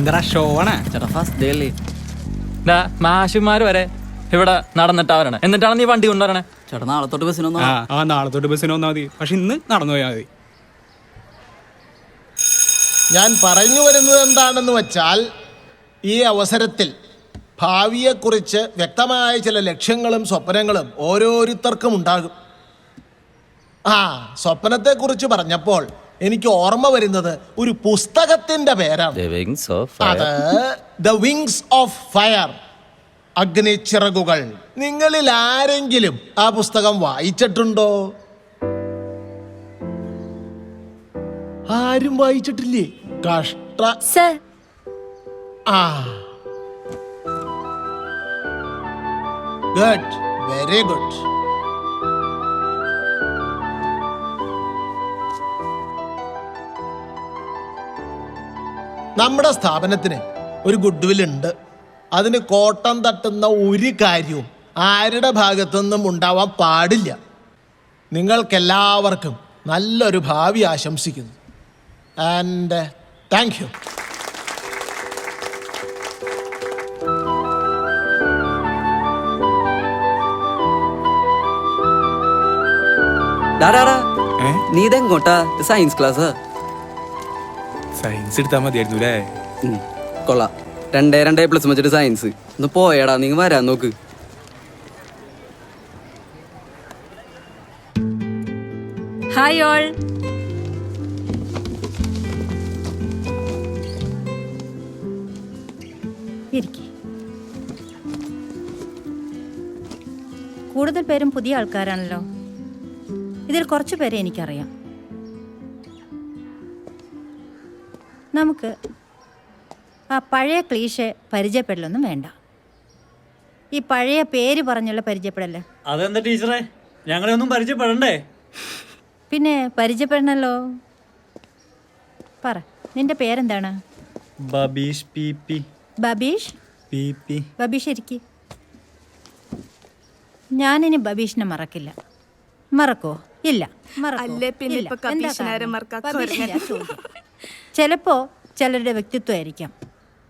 ഭയങ്കര ഷോ ആണ് ചേട്ടാ ഫസ്റ്റ് ഡേ അല്ലേ? മാഷുമാര് വരെ ഇവിടെ നടന്നിട്ടാ വരണേ, എന്നിട്ടാണ് നീ വണ്ടി കൊണ്ടുവരണേ. ചേട്ടാ നാളെ തൊട്ട് ബസ്സിനൊന്നും നാളെ തൊട്ട് ബസ്സിന് വന്നാൽ മതി. പക്ഷെ ഇന്ന് നടന്നു പോയാൽ മതി. ഞാൻ പറഞ്ഞു വരുന്നത് എന്താണെന്ന് വെച്ചാൽ, ഈ അവസരത്തിൽ ഭാവിയെക്കുറിച്ച് വ്യക്തമായ ചില ലക്ഷ്യങ്ങളും സ്വപ്നങ്ങളും ഓരോരുത്തർക്കും ഉണ്ടാകും. സ്വപ്നത്തെക്കുറിച്ച് പറഞ്ഞപ്പോൾ എനിക്ക് ഓർമ്മ വരുന്നത് ഒരു പുസ്തകത്തിന്റെ പേരാണ്. അത് ദ വിങ്സ് ഓഫ് ഫയർ, അഗ്നിച്ചിറകുകൾ. നിങ്ങളിൽ ആരെങ്കിലും ആ പുസ്തകം വായിച്ചിട്ടുണ്ടോ? ആരും വായിച്ചിട്ടില്ലേ? കഷ്ട. Good, very good. നമ്മുടെ സ്ഥാപനത്തിന് ഒരു ഗുഡ് വിൽ ഉണ്ട്. അതിന് കോട്ടം തട്ടുന്ന ഒരു കാര്യവും ആരുടെ ഭാഗത്തുനിന്നും ഉണ്ടാവാൻ പാടില്ല. നിങ്ങൾക്കെല്ലാവർക്കും നല്ലൊരു ഭാവി ആശംസിക്കുന്നു. And thank you. നീ ഇതെങ്ങോട്ടാ? Science class. സയൻസ് എടുത്താൽ മതിയായിരുന്നു അല്ലേ? കൊള്ളാം. 2 വെച്ചിട്ട് സയൻസ്. ഒന്ന് പോയടാ, നീ വരാൻ നോക്ക്. Hi all. കൂടുതൽ പേരും പുതിയ ആൾക്കാരാണല്ലോ. ഇതിൽ കുറച്ചു പേരെ എനിക്കറിയാം. നമുക്ക് ആ പഴയ ക്ലീഷെ പരിചയപ്പെടലൊന്നും വേണ്ട. ഈ പഴയ പേര് പറഞ്ഞുള്ള പരിചയപ്പെടല്ലേ. അതെന്താ ടീച്ചറെ, ഞങ്ങളെ ഒന്നും പരിചയപ്പെടണ്ടേ? പിന്നെ പരിചയപ്പെടണല്ലോ. പറ, നിന്റെ പേരെന്താണ്? ബബീഷ്. ബബീഷ്? ബബീഷ് ഇരിക്കി. ഞാനിനി ബബീഷിനെ മറക്കില്ല. മറക്കോ? ഇല്ല. ചിലപ്പോ ചിലരുടെ വ്യക്തിത്വമായിരിക്കാം,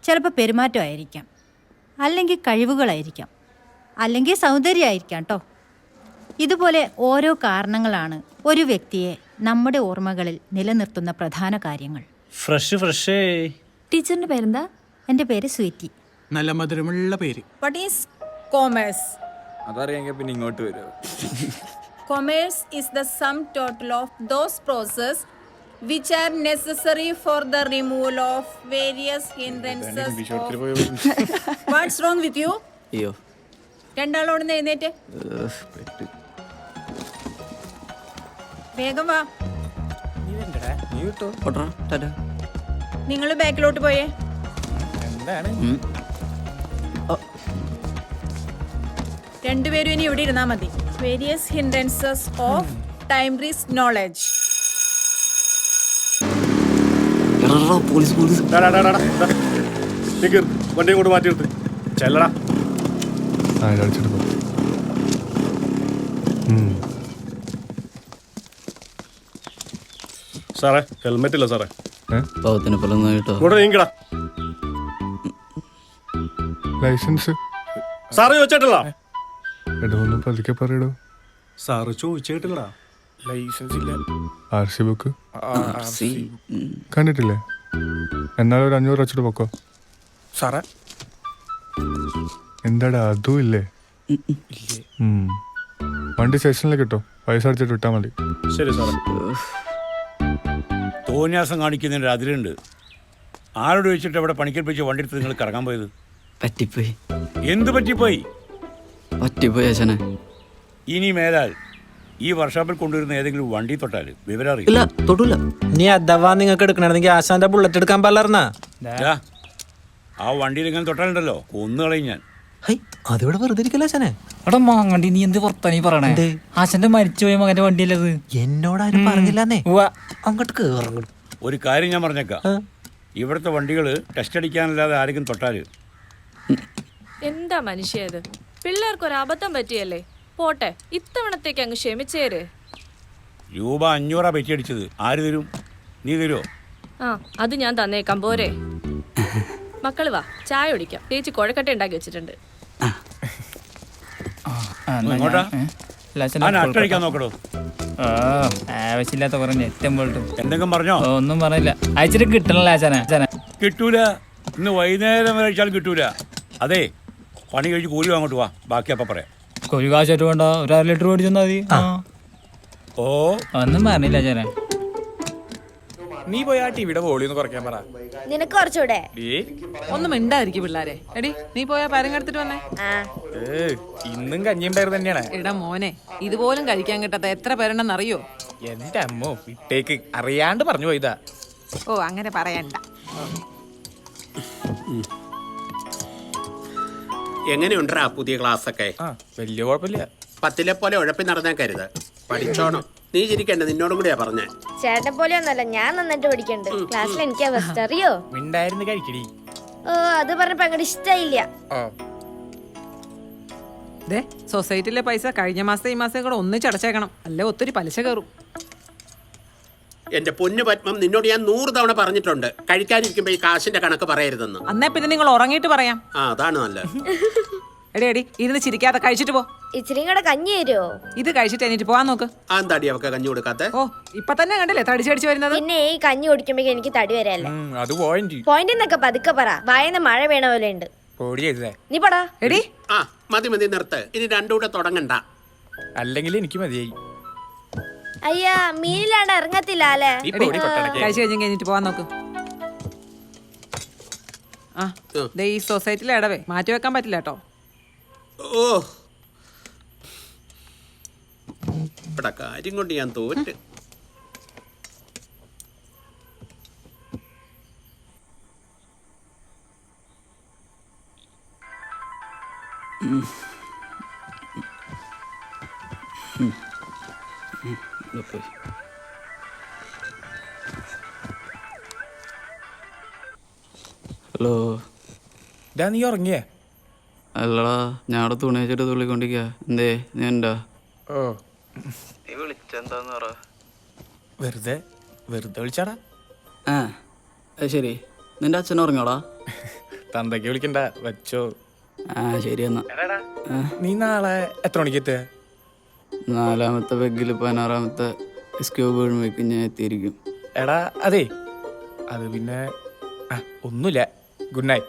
ചിലപ്പോൾ പെരുമാറ്റമായിരിക്കാം, അല്ലെങ്കിൽ കഴിവുകളായിരിക്കാം, അല്ലെങ്കിൽ സൗന്ദര്യമായിരിക്കാം കേട്ടോ. ഇതുപോലെ ഓരോ കാരണങ്ങളാണ് ഒരു വ്യക്തിയെ നമ്മുടെ ഓർമ്മകളിൽ നിലനിർത്തുന്ന പ്രധാന കാര്യങ്ങൾ. ടീച്ചറിന്റെ പേരെന്താ? എൻ്റെ പേര് സ്വീറ്റി. നല്ല മധുരമുള്ള പേര്. What is commerce? അതറിയാമെങ്കിൽ പിന്നെ ഇങ്ങോട്ട് വരുമോ? Commerce is the sum total of those processes which are necessary for the removal of various hindrances. What's wrong with you? അയ്യോ, രണ്ടാളോട് എഴുന്നേറ്റ് വേഗം വാ. നിങ്ങൾ ബാക്കിലോട്ട് പോയേ. രണ്ടുപേരും ഇനി ഇവിടെ ഇരുന്നാ മതി. Various hindrances of time risk knowledge. വണ്ടി കൊണ്ട് മാറ്റി എടുത്ത് ചെല്ലടാ. സാറേ, ഹെൽമെറ്റ് ഇല്ല സാറേ. ലൈസൻസ് സാറ് ചോദിച്ചിട്ടില്ല. പതുക്കെ പറയടോ. സാറ് ചോദിച്ചിട്ടില്ലടാ. ലൈസൻസ് ഇല്ല. RC ബുക്ക് കണ്ടിട്ടില്ലേ? എന്നാലും ഒരു 500 വെച്ചിട്ട് പൊക്കോ. സാറേ എന്താടാ, അതും ഇല്ലേ? വണ്ടി സ്റ്റേഷനിലേക്ക് കിട്ടോ, പൈസ അടിച്ചിട്ട് വിട്ടാൽ മതി. ശരി സാറേ. തോന്യാസം കാണിക്കുന്നതിന് അതിലുണ്ട്. ആരോട് ചോദിച്ചിട്ട് അവിടെ പണിക്കേൽപ്പിച്ച് വണ്ടി എടുത്ത് നിങ്ങൾ കറങ്ങാൻ പോയത്? പറ്റിപ്പോയി. എന്ത് പറ്റിപ്പോയി? അച്ഛനെ. ഇനി മേലാൽ ഈ വർക്ക്ഷോപ്പിൽ കൊണ്ടുവരുന്ന ഏതെങ്കിലും വണ്ടി തൊട്ടാൽ വിവരം അറിയില്ല. തൊടൂല. നീ അഥവാ നിങ്ങൾക്ക് എടുക്കണമെങ്കിൽ ആശാന്റെ ബുള്ളറ്റ് എടുക്കാൻ പാടില്ലായിരുന്നാ? ആ വണ്ടിയിൽ ഇങ്ങനെ തൊട്ടാലുണ്ടല്ലോ കൊന്നു കളയും ഞാൻ. അതിവിടെ വെറുതെ ഇരിക്കല്ലോ ആശാനെ. എടാ മാങ്ങണ്ടി, നീ എന്ത് വർത്താനീ പറയണേ? ആശാന്റെ മരിച്ചുപോയ മകന്റെ വണ്ടിയല്ലത്. എന്നോടാരും പറഞ്ഞില്ലാന്നേ. അങ്ങോട്ട് കേറും. ഒരു കാര്യം ഞാൻ പറഞ്ഞേക്കാം, ഇവിടുത്തെ വണ്ടികൾ ടെസ്റ്റ് അടിക്കാനല്ലാതെ ആരെങ്കിലും തൊട്ടാൽ. എന്താ മനുഷ്യത്, പിള്ളേർക്കൊരു അബദ്ധം പറ്റിയല്ലേ, പോട്ടെ, ഇത്തവണത്തേക്ക് അങ്ങ് ക്ഷമിച്ചേര്. രൂപ 500 പെറ്റി അടിച്ചത് ആര് തരും? നീ തരുമോ? അത് ഞാൻ തന്നേക്കാം, പോരെ. മക്കള് വാ, ചായ കുടിക്കാം. ചേച്ചി കുഴക്കട്ട ഉണ്ടാക്കി വെച്ചിട്ടുണ്ട്. എങ്ങോട്ടാ? അട്ടഴിക്കാൻ നോക്കടോ. ആവശ്യമില്ലാത്ത കുറെ നെറ്റം പോയിട്ടും എന്തെങ്കിലും പറഞ്ഞോ? ഒന്നും പറഞ്ഞില്ല. അയച്ചിട്ട് കിട്ടണല്ലോ ആശാന. കിട്ടൂല, ഇന്ന് വൈകുന്നേരം വരെ കഴിച്ചാലും കിട്ടൂല. അതെ, പണി കഴിച്ച് കൂലി അങ്ങോട്ട് വാ, ബാക്കി അപ്പം പറയാം. ഒരു കാശായിട്ട് വേണ്ട, ഒരു 1/2 ലിറ്റർ മേടിച്ചാൽ മതി. ഓ, ഒന്നും പറഞ്ഞില്ല ആശാന. നീ പോയി ആ ടിവിയുടെ വോളിയൊന്ന് കുറയ്ക്കാൻ പറ. നിനക്ക് കുറച്ചുകൂടെ? ഒന്നും മിണ്ടായിരിക്കും പിള്ളാരെ. എടി നീ പോയാ പരങ്ങെടുത്തിട്ട് വന്നേ. ഇന്നും കഞ്ഞിയും പയർ തന്നെയാണ്. എടാ മോനെ, ഇതുപോലും കഴിക്കാൻ കിട്ടാത്ത എത്ര പേരുണ്ടെന്ന് അറിയോ? എന്റെ അമ്മോ, വിട്ടേക്ക്, അറിയാണ്ട് പറഞ്ഞു പോയതാ. ഓ അങ്ങനെ പറയണ്ട. എങ്ങനെയുണ്ടാ പുതിയ ക്ലാസ്സൊക്കെ? വലിയ കുഴപ്പമില്ല. 10ലെ പോലെ ഉഴപ്പി നടന്നേ കരുത്. പഠിച്ചോണം. നീ ചിരിക്കണ്ട, നിന്നോടും കൂടിയാ പറഞ്ഞേ. ചേട്ടൻ പോലെ ഒന്നല്ല, ഞാൻ നന്നായിട്ട് പഠിക്കണ്ട്. ക്ലാസ്സിൽ എനിക്ക് ഫസ്റ്റ് അറിയോ? മിണ്ടായിരുന്നു കഴിക്കടി. ഓ, അത് പറഞ്ഞപ്പോ അങ്ങോട്ട് ഇഷ്ടായില്ല. ദേ, സൊസൈറ്റിയിലെ പൈസ കഴിഞ്ഞ മാസം ഈ മാസം കൂടെ ഒന്നിച്ചടച്ചേക്കണം, അല്ലെ ഒത്തിരി പലിശ കയറും. എന്റെ പൊന്നു പത്മം, നിന്നോട് ഞാൻ 100 തവണ പറഞ്ഞിട്ടുണ്ട് കഴിക്കാനിരിക്കുമ്പോ ഈ കാശിന്റെ കണക്ക് പറയരുതെന്ന്. അന്നേ പിന്നെ നിങ്ങൾ ഉറങ്ങിയിട്ട് പറയാം. അതാണ് നല്ലത്. എടി ഇരുന്ന് ചിരിക്കാതെ കഴിച്ചിട്ട് പോ. ഇച്ചിരി കൂടെ കഞ്ഞി തരുമോ? ഇത് കഴിച്ചിട്ട് എന്നിട്ട് പോവാൻ നോക്ക്. എന്താടി അവക്ക് കഞ്ഞി കൊടുക്കാത്ത? ഓ, ഇപ്പൊ തന്നെ കണ്ടില്ലേ തടിച്ചടിച്ച് വരുന്നത്. പിന്നെ ഈ കഞ്ഞി കുടിക്കുമ്പോ എനിക്ക് തടി വരല്ലേ. അത് പോയിന്റ് പോയിന്റ് എന്നൊക്കെ പതുക്കെ പറ, വായന മഴ വീണ പോലെ ഉണ്ട്. നീ പടാ. എടി മതി നിർത്ത്, ഇനി രണ്ടും കൂടെ തുടങ്ങണ്ട. അല്ലെങ്കിൽ എനിക്ക് മതിയായി. അയ്യാ, മീനിലാണ്ട് ഇറങ്ങത്തില്ല അല്ലേ? കഴിച്ചു കഴിഞ്ഞെങ്കിൽ എന്നിട്ട് പോവാൻ നോക്ക്. ഈ സൊസൈറ്റിയിലെ ഇടവേ മാറ്റി വെക്കാൻ പറ്റില്ല കേട്ടോ. ഓ, ഇവിടെ കാര്യം കൊണ്ട് ഞാൻ തോറ്റ്. ഹലോ. നീ ഉറങ്ങിയേ? അല്ലടാ, ഞാൻ അവിടെ തുണി വെച്ചിട്ട് തുള്ളിക്കൊണ്ടിരിക്കുക. എന്തേ, നീ ഉണ്ടോ? നീ വിളിച്ചെന്താന്ന് പറ. വെറുതെ വിളിച്ചാടാ. അത് ശരി. നിന്റെ അച്ഛൻ ഉറങ്ങോടാ? തന്തയ്ക്ക് വിളിക്കണ്ട, വെച്ചോ. ശരി എന്നാ. നീ നാളെ എത്ര മണിക്ക് എത്തുക? 4ാമത്തെ പെഗ്ഗിൽ 16ാമത്തെ സ്ക്യൂബ് വീഴുമ്പോഴേക്കും ഞാൻ എത്തിയിരിക്കും. എടാ അതെ, അത് പിന്നെ ഒന്നുമില്ല. Good night.